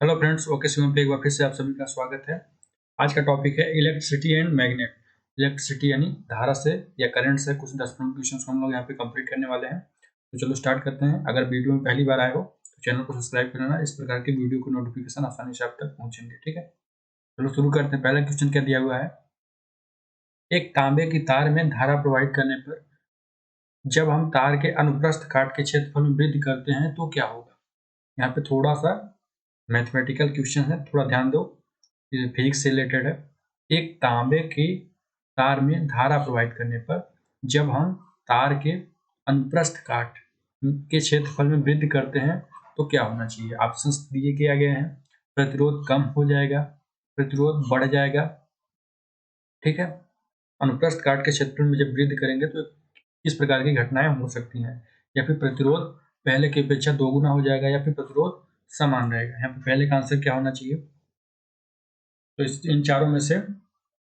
Hello friends, okay SIM पे एक बार फिर से आप सभी का स्वागत है। आज का टॉपिक है इलेक्ट्रिसिटी एंड मैग्नेट। इलेक्ट्रिसिटी यानी धारा से या करंट से कुछ 10-15 क्वेश्चंस हम लोग यहाँ पे कंप्लीट करने वाले हैं। तो चलो स्टार्ट करते हैं। अगर वीडियो में पहली बार आए हो तो चैनल को सब्सक्राइब कर लेना, इस प्रकार की वीडियो को नोटिफिकेशन आसानी से आप तक पहुँचेंगे। ठीक है, चलो शुरू करते हैं। पहला क्वेश्चन क्या दिया हुआ है, एक तांबे की तार में धारा प्रोवाइड करने पर जब हम तार के अनुप्रस्थ काट के क्षेत्रफल में वृद्धि करते हैं तो क्या होगा। यहाँ पे थोड़ा सा मैथमेटिकल क्वेश्चन है, थोड़ा ध्यान दो, फिजिक्स से रिलेटेड है। एक तांबे की तार में धारा प्रोवाइड करने पर जब हम तार के अनुप्रस्थ काट के क्षेत्रफल में वृद्धि करते हैं तो क्या होना चाहिए। ऑप्शंस दिए किया गए हैं। प्रतिरोध कम हो जाएगा, प्रतिरोध बढ़ जाएगा। ठीक है, अनुप्रस्थ काट के क्षेत्रफल में जब वृद्धि करेंगे तो इस प्रकार की घटनाएं हो सकती हैं। या फिर प्रतिरोध पहले की अपेक्षा दोगुना हो जाएगा, या फिर प्रतिरोध समान रहेगा। यहाँ पे पहले का आंसर क्या होना चाहिए। तो इन चारों में से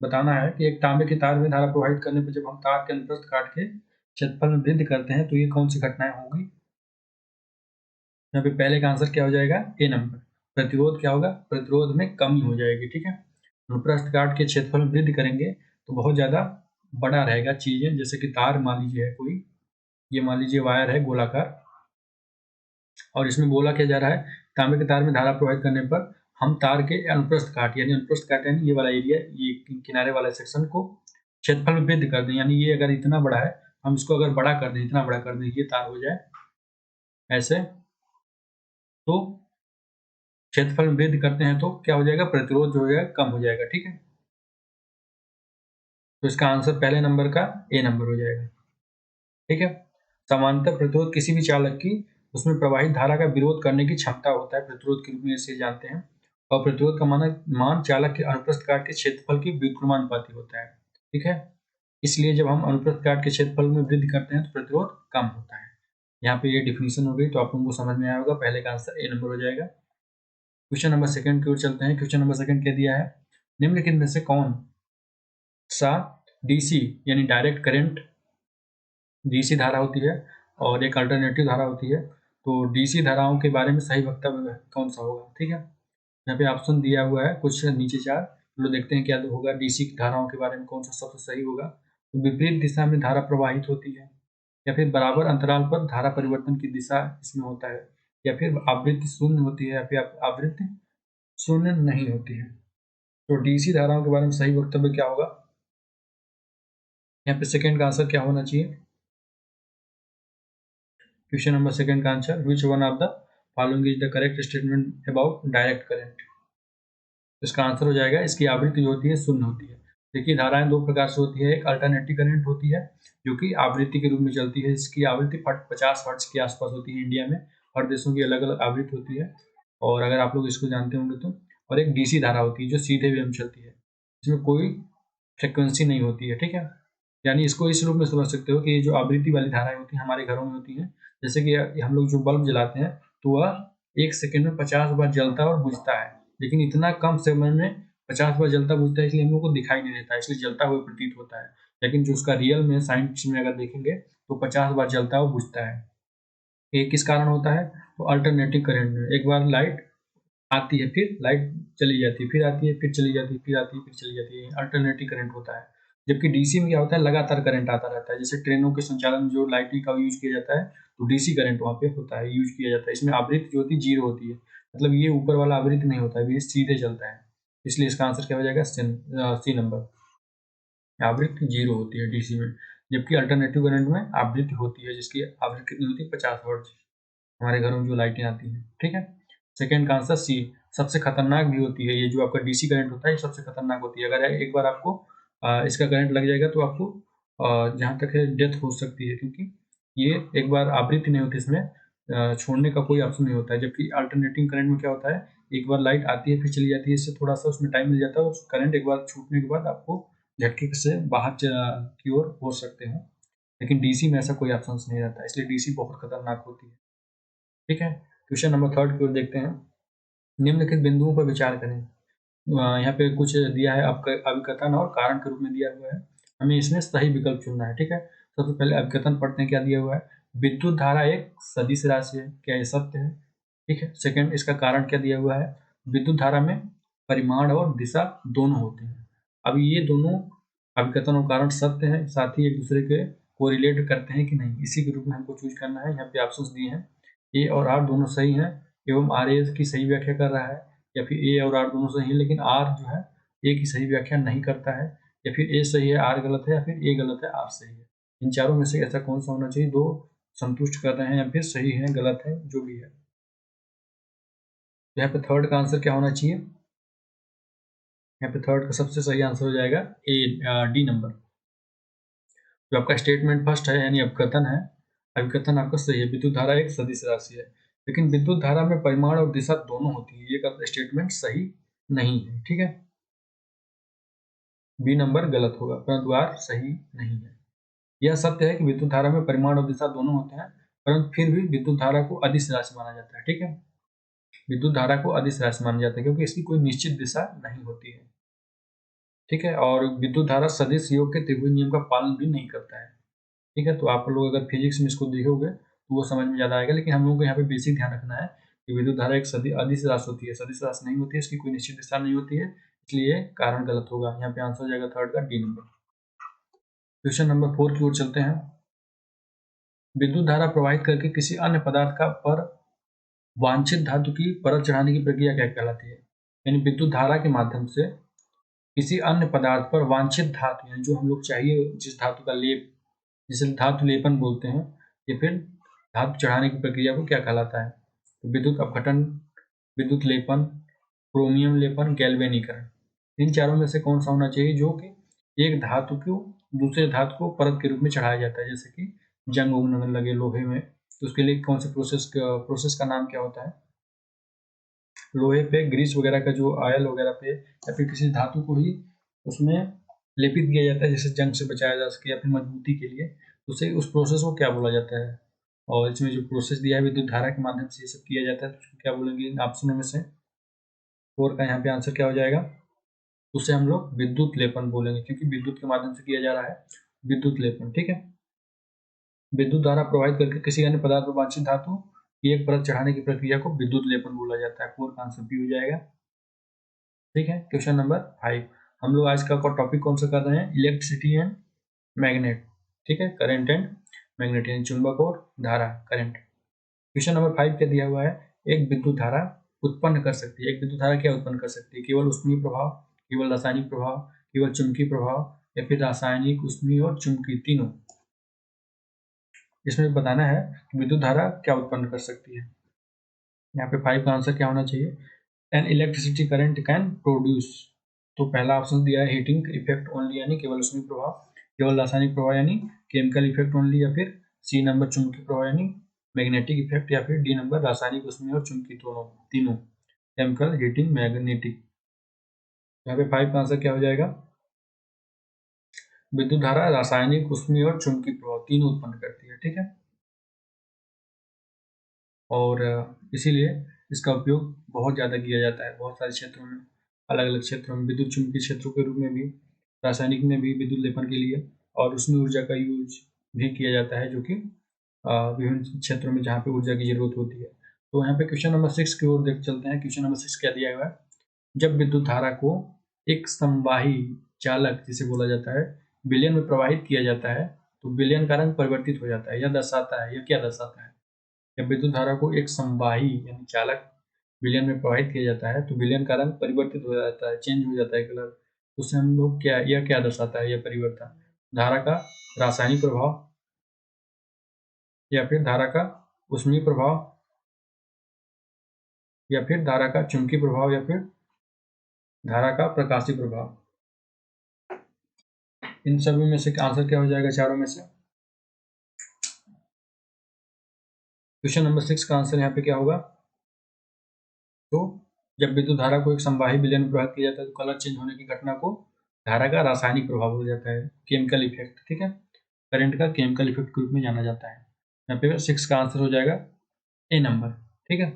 बताना है कि एक तांबे की तार में धारा प्रवाहित करने पर जब हम तार के अनुप्रस्थ काट के क्षेत्रफल में वृद्धि करते हैं तो ये कौन सी घटनाएं होंगी। यहाँ पे पहले का आंसर क्या हो जाएगा, ए नंबर। प्रतिरोध क्या होगा, प्रतिरोध में कमी हो जाएगी। ठीक है, अनुप्रस्थ काट के क्षेत्रफल में वृद्धि करेंगे तो बहुत ज्यादा बड़ा रहेगा चीजें, जैसे कि तार मान लीजिए है कोई, ये मान लीजिए वायर है गोलाकार, और इसमें बोला क्या जा रहा है, तांबे के तार में धारा प्रवाहित करने पर हम तार के अनुप्रस्थ काट यानी अनुप्रस्थ काट यानी ये वाला एरिया, ये किनारे वाला सेक्शन को क्षेत्रफल में वृद्धि कर दें। यानी ये अगर इतना बड़ा है, हम इसको अगर बड़ा कर दें, इतना बड़ा कर दें, ये तार हो जाए ऐसे, तो क्षेत्रफल में वृद्धि करते हैं तो क्या हो जाएगा, प्रतिरोध जो हो जाएगा कम हो जाएगा। ठीक है, तो इसका आंसर पहले नंबर का ए नंबर हो जाएगा। ठीक है, समांतर प्रतिरोध किसी भी चालक की उसमें प्रवाहित धारा का विरोध करने की क्षमता होता है, प्रतिरोध के रूप में इसे जानते हैं। और प्रतिरोध का मान चालक के अनुप्रस्थ काट के क्षेत्रफल की व्युत्क्रमानुपाती होता है। ठीक है, इसलिए जब हम अनुप्रस्थ काट के क्षेत्रफल में वृद्धि करते हैं तो प्रतिरोध कम होता है। यहाँ पे ये डिफिनीशन हो गई, तो आप लोगों को समझ में आया होगा। पहले का आंसर ए नंबर हो जाएगा। क्वेश्चन नंबर सेकंड की ओर चलते हैं। क्वेश्चन नंबर सेकंड क्या दिया है, निम्नलिखित में से कौन सा डीसी यानी डायरेक्ट करंट डीसी धारा होती है और एक अल्टरनेटिव धारा होती है, तो डीसी धाराओं के बारे में सही वक्तव्य कौन सा होगा। ठीक है, यहाँ पे ऑप्शन दिया हुआ है कुछ नीचे चार, तो देखते हैं क्या होगा, डीसी धाराओं के बारे में कौन सा सबसे सही होगा। तो विपरीत दिशा में धारा प्रवाहित होती है, या फिर बराबर अंतराल पर धारा परिवर्तन की दिशा इसमें होता है, या फिर आवृत्ति शून्य होती है, या फिर आवृत्ति शून्य नहीं होती है। तो डीसी धाराओं के बारे में सही वक्तव्य क्या होगा। यहाँ पे सेकंड का आंसर क्या होना चाहिए। क्वेश्चन नंबर सेकंड का answer, which one of the following is the correct statement about direct current. इसका आंसर हो जाएगा, इसकी आवृत्ति जो होती है शून्य होती है। देखिए धाराएं दो प्रकार से होती है, एक अल्टरनेटिव करंट होती है जो कि आवृत्ति के रूप में चलती है, इसकी आवृत्ति 50 हर्ट्ज के आसपास होती है। इंडिया में हर देशों की अलग अलग आवृत्ति होती है, और अगर आप लोग इसको जानते होंगे तो। और एक डीसी धारा होती है जो सीधे वेव में चलती है, इसमें कोई फ्रिक्वेंसी नहीं होती है। ठीक है, यानी इसको इस रूप में समझ सकते हो कि ये जो आवृत्ति वाली धाराएं होती हैं हमारे घरों में होती हैं, जैसे कि हम लोग जो बल्ब जलाते हैं तो वह 1 सेकंड में 50 बार जलता और बुझता है, लेकिन इतना कम समय में 50 बार जलता बुझता है, इसलिए हम लोग को दिखाई नहीं देता, इसलिए जलता हुआ प्रतीत होता है। लेकिन जो उसका रियल में साइंस में अगर देखेंगे तो 50 बार जलता और बुझता है। ये किस कारण होता है, तो अल्टरनेटिव करंट में एक बार लाइट आती है, फिर लाइट चली जाती है, फिर आती है, फिर चली जाती है, फिर आती है, फिर चली जाती है, अल्टरनेटिव करंट होता है। जबकि डीसी में क्या होता है, लगातार करंट आता रहता है। जैसे ट्रेनों के संचालन में जो लाइटिंग का यूज किया जाता है तो डीसी करंट वहाँ पे होता है, यूज किया जाता है। इसमें आवृत्ति जो होती है जीरो होती है, मतलब ये ऊपर वाला आवृत्ति नहीं होता है, ये सीधे चलता है। इसलिए इसका आंसर क्या हो जाएगा, सी नंबर। आवृत्ति जीरो होती है डीसी में, जबकि अल्टरनेटिव करंट में आवृत्ति होती है, जिसकी आवृत्ति कितनी होती है, 50 हर्ट्ज, हमारे घरों में जो लाइटें आती हैं। ठीक है, सेकेंड का आंसर सी। सबसे खतरनाक भी होती है, ये जो आपका डीसी करंट होता है ये सबसे खतरनाक होती है। अगर एक बार आपको इसका करंट लग जाएगा तो आपको जहाँ तक है डेथ हो सकती है, क्योंकि ये एक बार आवृत्ति नहीं होती, इसमें छोड़ने का कोई ऑप्शन नहीं होता है। जबकि अल्टरनेटिंग करंट में क्या होता है, एक बार लाइट आती है फिर चली जाती है, इससे थोड़ा सा उसमें टाइम मिल जाता है, उस करंट एक बार छूटने के बाद आपको झटके से बाहर की ओर हो सकते हैं। लेकिन डीसी में ऐसा कोई ऑप्शन नहीं रहता, इसलिए डीसी बहुत खतरनाक होती है। ठीक है, क्वेश्चन नंबर थर्ड की ओर देखते हैं। निम्नलिखित बिंदुओं पर विचार करें। यहाँ पे कुछ दिया है, आपका अभिकथन और कारण के रूप में दिया हुआ है, हमें इसमें सही विकल्प चुनना है। ठीक है, सबसे पहले अभिकथन पढ़ते हैं, क्या दिया हुआ है, विद्युत धारा एक सदिश राशि है, क्या ये सत्य है। ठीक है, सेकंड, इसका कारण क्या दिया हुआ है, विद्युत धारा में परिमाण और दिशा दोनों होते हैं। अब ये दोनों अभिकथन और कारण सत्य हैं, साथ ही एक दूसरे के कोरिलेट करते हैं कि नहीं, इसी के रूप में हमको चूज करना है। यहाँ पे ऑप्शंस दिए हैं, ए और आर दोनों सही हैं एवं आर ए की सही व्याख्या कर रहा है, या फिर ए और आर दोनों सही है लेकिन आर जो है ए की सही व्याख्या नहीं करता है, या फिर ए सही है आर गलत है, या फिर ए गलत है आर सही है। इन चारों में से ऐसा कौन सा होना चाहिए? दो संतुष्ट कर रहे हैं या फिर सही है गलत है जो भी है। यहाँ पे थर्ड का आंसर क्या होना चाहिए? यहाँ पे थर्ड का सबसे सही आंसर हो जाएगा डी नंबर। जो आपका स्टेटमेंट फर्स्ट है यानी अभिकथन है, अभिकथन आपका सही है, विद्युत धारा एक सदिश राशि है, लेकिन विद्युत धारा में परिमाण और दिशा दोनों होती है, ये स्टेटमेंट सही नहीं है। ठीक है, बी नंबर गलत होगा, परंतु आर सही नहीं है। यह सत्य है कि विद्युत धारा में परिमाण और दिशा दोनों होते हैं, परंतु फिर भी विद्युत धारा को अदिश राशि माना जाता है। ठीक है, विद्युत धारा को अदिश राशि माना जाता है क्योंकि इसकी कोई निश्चित दिशा नहीं होती है। ठीक है, और विद्युत धारा सदिश योग के त्रिभुज नियम का पालन भी नहीं करता है। ठीक है, तो आप लोग अगर फिजिक्स में इसको देखोगे तो वो समझ में ज़्यादा आएगा, लेकिन हम लोगों को यहाँ पे बेसिक ध्यान रखना है कि विद्युत धारा एक अदिश राशि होती है, सदिश राशि नहीं होती है, इसकी कोई निश्चित दिशा नहीं होती है, इसलिए कारण गलत होगा। यहाँ पे आंसर हो जाएगा थर्ड का डी नंबर। क्वेश्चन नंबर 4 की ओर चलते हैं। विद्युत धारा प्रवाहित करके किसी अन्य पदार्थ का पर वांछित धातु की परत चढ़ाने की प्रक्रिया क्या कहलाती है? यानी विद्युत धारा के माध्यम से किसी अन्य पदार्थ पर वांछित धातु, यानी जो हम लोग चाहिए जिस धातु का लेप, जिसे धातु लेपन बोलते हैं, या फिर धातु चढ़ाने की प्रक्रिया को क्या कहलाता है? तो विद्युत अपघटन, विद्युत लेपन, क्रोमियम लेपन, गैल्वेनीकरण। इन चारों में से कौन सा होना चाहिए जो कि एक धातु को दूसरे धातु को परत के रूप में चढ़ाया जाता है, जैसे कि जंग उगने लगे लोहे में, तो उसके लिए कौन से प्रोसेस का नाम क्या होता है? लोहे पे ग्रीस वगैरह का जो ऑयल वगैरह पे या फिर किसी धातु को ही उसमें लेपित किया जाता है जैसे जंग से बचाया जा सके या फिर मजबूती के लिए, उसे उस प्रोसेस को क्या बोला जाता है? और इसमें जो प्रोसेस दिया है विद्युत धारा के माध्यम से ये सब किया जाता है, तो उसको क्या बोलेंगे? इन ऑप्शनों में से 4 का यहाँ पे आंसर क्या हो जाएगा? उसे हम लोग विद्युत लेपन बोलेंगे, क्योंकि विद्युत के माध्यम से किया जा रहा है विद्युत लेपन। ठीक है, विद्युत धारा प्रवाहित करके किसी अन्य पदार्थ पर वांछित धातु की एक परत चढ़ाने की प्रक्रिया को विद्युत लेपन बोला जाता है। 4 का आंसर भी हो जाएगा। ठीक है, क्वेश्चन नंबर 5। हम लोग आज का टॉपिक कौन सा कर रहे हैं? Electricity and magnet. ठीक है, करंट एंड मैग्नेट यानी चुंबक और धारा, करंट। क्वेश्चन नंबर 5 क्या दिया हुआ है? एक विद्युत धारा उत्पन्न कर सकती है। एक विद्युत धारा क्या उत्पन्न कर सकती है? केवल ऊष्मीय प्रभाव, केवल रासायनिक प्रभाव, केवल चुंबकीय प्रभाव, या फिर रासायनिक, ऊष्मीय और चुंबकीय तीनों। इसमें बताना है कि विद्युत धारा क्या उत्पन्न कर सकती है। यहाँ पे 5 का आंसर क्या होना चाहिए? N electricity current can produce. तो पहला ऑप्शन दिया है हीटिंग इफेक्ट ओनली यानी केवल ऊष्मीय प्रभाव, केवल रासायनिक प्रभाव यानी केमिकल इफेक्ट ओनली, या फिर सी नंबर चुंबकीय प्रभाव यानी मैग्नेटिक इफेक्ट, या फिर डी नंबर रासायनिक, ऊष्मीय और चुंबकीय दोनों, तीनों, केमिकल, हीटिंग, मैग्नेटिक। यहाँ पे 5 का आंसर क्या हो जाएगा? विद्युत धारा रासायनिक, ऊष्मीय और चुंबकीय प्रभाव तीनों उत्पन्न करती है। ठीक है, और इसीलिए इसका उपयोग बहुत ज़्यादा किया जाता है बहुत सारे क्षेत्रों में, अलग अलग क्षेत्रों में, विद्युत चुंबकीय क्षेत्रों के रूप में भी, रासायनिक में भी विद्युत लेपन के लिए, और उसमें ऊर्जा का यूज भी किया जाता है जो कि विभिन्न क्षेत्रों में जहाँ पे ऊर्जा की जरूरत होती है। तो यहाँ पे क्वेश्चन नंबर 6 की ओर देख चलते हैं। क्वेश्चन नंबर 6 क्या दिया हुआ है? जब विद्युत धारा को एक संवाही चालक जिसे बोला जाता है विलयन में प्रवाहित किया जाता है तो विलयन का रंग परिवर्तित हो जाता है, यह दर्शाता है, यह क्या दर्शाता है? जब विद्युत धारा को एक संवाही यानी चालक विलयन में प्रवाहित किया जाता है तो विलयन का रंग परिवर्तित हो जाता है, चेंज हो जाता है कलर। तो उससे हम लोग क्या, यह क्या दर्शाता है? यह परिवर्तन धारा का रासायनिक प्रभाव, या फिर धारा का ऊष्मीय प्रभाव, या फिर धारा का चुंबकीय प्रभाव, या फिर धारा का प्रकाशीय प्रभाव। इन सभी में से आंसर क्या हो जाएगा चारों में से? क्वेश्चन नंबर 6 का आंसर यहाँ पे क्या होगा? तो जब विद्युत धारा को एक संवाही विलयन में प्रवाहित किया जाता है तो कलर चेंज होने की घटना को धारा का रासायनिक प्रभाव हो जाता है, केमिकल इफेक्ट। ठीक है, करंट का केमिकल इफेक्ट के रूप में जाना जाता है। यहाँ पे 6 का आंसर हो जाएगा ए नंबर। ठीक है,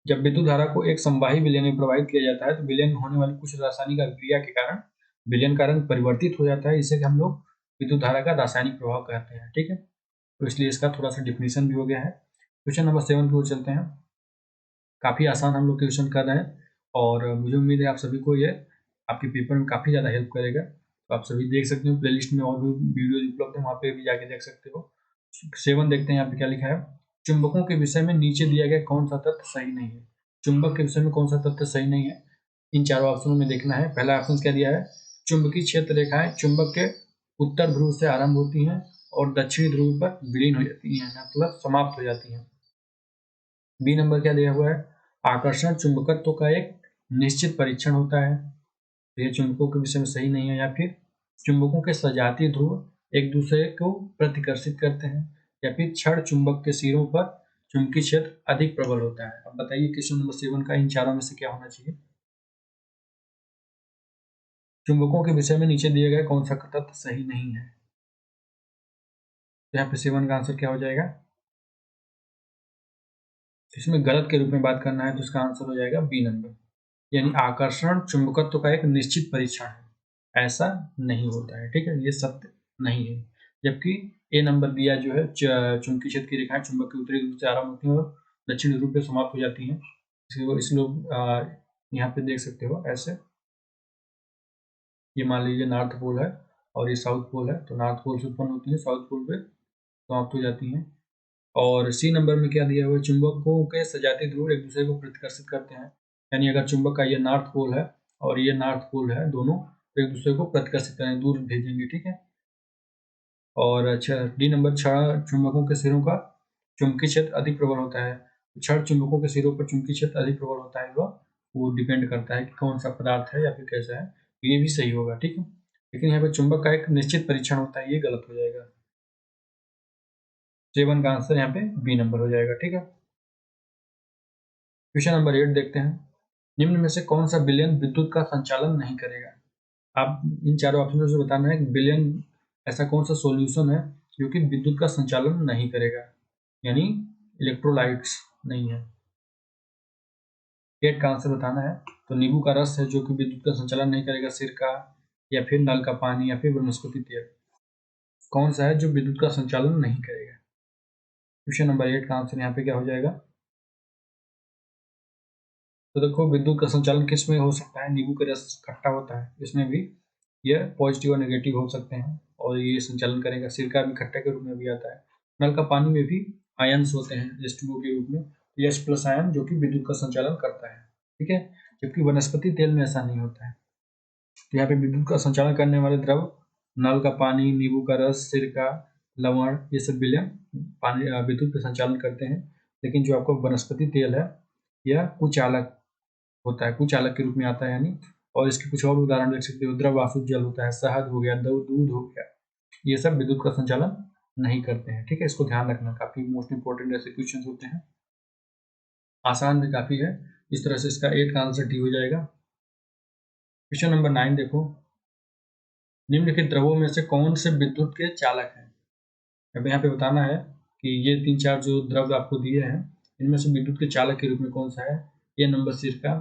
जब विद्युत धारा को एक संवाही विलयन में प्रवाहित किया जाता है तो विलयन में होने वाली कुछ रासायनिक अभिक्रिया के कारण विलयन का रंग परिवर्तित हो जाता है, इसे हम लोग विद्युत धारा का रासायनिक प्रभाव कहते हैं। ठीक है, तो इसलिए इसका थोड़ा सा डिफिनेशन भी हो गया है। क्वेश्चन नंबर 7 की ओर चलते हैं। काफ़ी आसान हम लोग क्वेश्चन कर रहे हैं और मुझे उम्मीद है आप सभी को ये आपके पेपर में काफ़ी ज़्यादा हेल्प करेगा। तो आप सभी देख सकते हो प्लेलिस्ट में और भी वीडियोज उपलब्ध है, वहाँ पे भी जाके देख सकते हो। 7 देखते हैं यहाँ पे क्या लिखा है। चुंबकों के विषय में नीचे दिया गया कौन सा तथ्य सही नहीं है। चुंबक के विषय में कौन सा तथ्य सही नहीं है, इन चारों ऑप्शनों में देखना है। पहला ऑप्शन क्या दिया है, चुंबकीय क्षेत्र रेखाएं चुंबक के उत्तर ध्रुव से आरंभ होती हैं और दक्षिणी ध्रुव पर विलीन हो जाती हैं, मतलब समाप्त हो जाती हैं। बी नंबर क्या दिया हुआ है, आकर्षण चुंबकत्व का एक निश्चित परीक्षण होता है, तो ये चुंबकों के विषय में सही नहीं है। या फिर चुंबकों के सजातीय ध्रुव एक दूसरे को प्रतिकर्षित करते हैं, या फिर क्षण चुंबक के सिरों पर चुंबकीय क्षेत्र अधिक प्रबल होता है। अब बताइए क्वेश्चन नंबर 7 का इन चारों में से क्या होना चाहिए। चुंबकों के विषय में नीचे दिए गए कौन सा तथ्य सही नहीं है, तो यहाँ पे 7 का आंसर क्या हो जाएगा। इसमें गलत के रूप में बात करना है तो इसका आंसर हो जाएगा बी नंबर, यानी आकर्षण चुंबकत्व का एक निश्चित परीक्षण है, ऐसा नहीं होता है। ठीक है, ये सत्य नहीं है। जबकि ए नंबर दिया जो है चुंबकीय क्षेत्र की रेखाएं चुंबक के उत्तरी ध्रुव से आरंभ होती हैं और दक्षिणी ध्रुव पे समाप्त हो जाती हैं। इस लोग यहाँ पे देख सकते हो ऐसे, ये मान लीजिए नॉर्थ पोल है और ये साउथ पोल है, तो नॉर्थ पोल से उत्पन्न होती है, साउथ पोल पे समाप्त हो जाती हैं। और सी नंबर में क्या दिया हुआ है, चुंबकों के सजातीय ध्रुव एक दूसरे को प्रतिकर्षित करते हैं, यानी अगर चुंबक का ये नॉर्थ पोल है और ये नॉर्थ पोल है, दोनों तो एक दूसरे को प्रतिकर्षित करेंगे, दूर भेजेंगे। ठीक है। और अच्छा डी नंबर, क्षण चुंबकों के सिरों का चुंबकीय क्षेत्र अधिक प्रबल होता है। क्षण चुंबकों के सिरों पर चुंबकीय क्षेत्र अधिक प्रबल होता है, वो डिपेंड करता है कि कौन सा पदार्थ है या फिर कैसा है, तो ये भी सही होगा। ठीक है, लेकिन यहाँ पे चुंबक का एक निश्चित परीक्षण होता है, ये गलत हो जाएगा। 7 का आंसर यहाँ पे बी नंबर हो जाएगा। ठीक है, क्वेश्चन नंबर 8 देखते हैं। निम्न में से कौन सा विलयन विद्युत का संचालन नहीं करेगा। आप इन चारों ऑप्शनों से बताना है कि विलयन ऐसा कौन सा सॉल्यूशन है जो कि विद्युत का संचालन नहीं करेगा, यानी इलेक्ट्रोलाइट्स नहीं है। 8 का आंसर बताना है। तो नींबू का रस है जो कि विद्युत का संचालन नहीं करेगा, सिरका या फिर नल का पानी या फिर वनस्पति तेल, कौन सा है जो विद्युत का संचालन नहीं करेगा। क्वेश्चन नंबर 8 का आंसर यहाँ पे क्या हो जाएगा। तो देखो विद्युत का संचालन किस में हो सकता है, नींबू का रस खट्टा होता है, इसमें भी ये पॉजिटिव और नेगेटिव हो सकते हैं और ये संचालन करेगा। सिरका भी खट्टा के रूप में भी आता है। नल का पानी में भी आयन्स होते हैं H2O के रूप में, H प्लस आयन जो कि विद्युत का संचालन करता है। ठीक है, जबकि वनस्पति तेल में ऐसा नहीं होता है। तो यहाँ पे विद्युत का संचालन करने वाले द्रव नल का पानी, नींबू का रस, सिरका, लवण, ये सब विलयन पानी विद्युत का संचालन करते हैं। लेकिन जो आपको वनस्पति तेल है यह कुचालक होता है, कुचालक के रूप में आता है यानी। और इसके कुछ और उदाहरण देख सकते हो, द्रव आसुत जल होता है, शहद हो गया, दूध हो गया, ये सब विद्युत का संचालन नहीं करते हैं। ठीक है, इसको ध्यान रखना, काफी मोस्ट इंपोर्टेंट ऐसे क्वेश्चन होते हैं, आसान भी काफी है। इस तरह से इसका 8 का आंसर डी हो जाएगा। क्वेश्चन नंबर 9 देखो। निम्नलिखित द्रवों में से कौन से विद्युत के चालक हैं। अब यहाँ पे बताना है कि ये 3-4 जो द्रव आपको दिए हैं इनमें से विद्युत के चालक के रूप में कौन सा है। ए नंबर सिरका,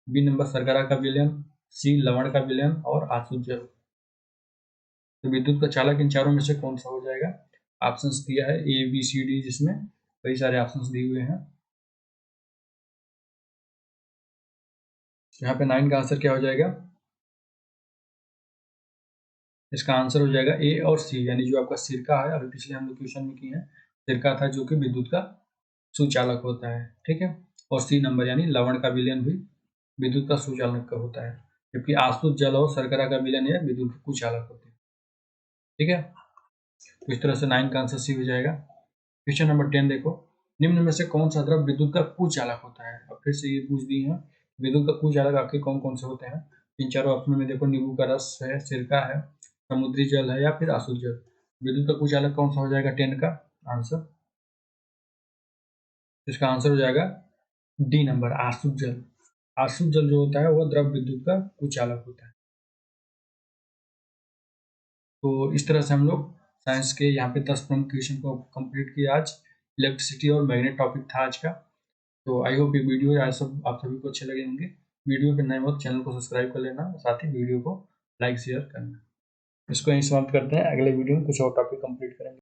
बी नंबर शर्करा का विलयन, सी लवण का विलयन और आसुत जल। तो विद्युत का चालक इन चारों में से कौन सा हो जाएगा। ऑप्शंस दिया है ए बी सी डी, जिसमें कई सारे ऑप्शंस दिए हुए हैं। यहाँ पे 9 का आंसर क्या हो जाएगा। इसका आंसर हो जाएगा ए और सी, यानी जो आपका सिरका है, अभी पिछले हम लोग क्वेश्चन में किए हैं, सिरका था जो कि विद्युत का सुचालक होता है। ठीक है, और सी नंबर यानी लवण का विलयन भी विद्युत का सुचालक का होता है, जबकि आसुत जल और शर्करा का विलयन यह विद्युत के कुचालक होते हैं। ठीक है, तो इस तरह से 9 का आंसर सी हो जाएगा। क्वेश्चन नंबर 10 देखो। निम्न में से कौन सा द्रव विद्युत का कुचालक होता है। अब फिर से ये पूछ दी है, विद्युत का कुचालक आपके कौन कौन से होते हैं। इन चारों ऑप्शन में देखो, नींबू का रस है, सिरका है, समुद्री जल है या फिर आसुत जल। विद्युत का कुचालक कौन सा हो जाएगा 10 का आंसर। इसका आंसर हो जाएगा डी नंबर, आसुत जल। आसुत जल जो होता है वह द्रव विद्युत का कुचालक होता है। तो इस तरह से हम लोग साइंस के यहाँ पे 10 प्रमुख क्वेश्चन को कंप्लीट किया आज। इलेक्ट्रिसिटी और मैग्नेट टॉपिक था आज का। तो आई होप ये वीडियो आज सब आप सभी को अच्छे लगे होंगे। वीडियो पे नए हो तो चैनल को सब्सक्राइब कर लेना, साथ ही वीडियो को लाइक शेयर करना। इसको यहीं समाप्त करते हैं, अगले वीडियो में कुछ और टॉपिक कंप्लीट करेंगे।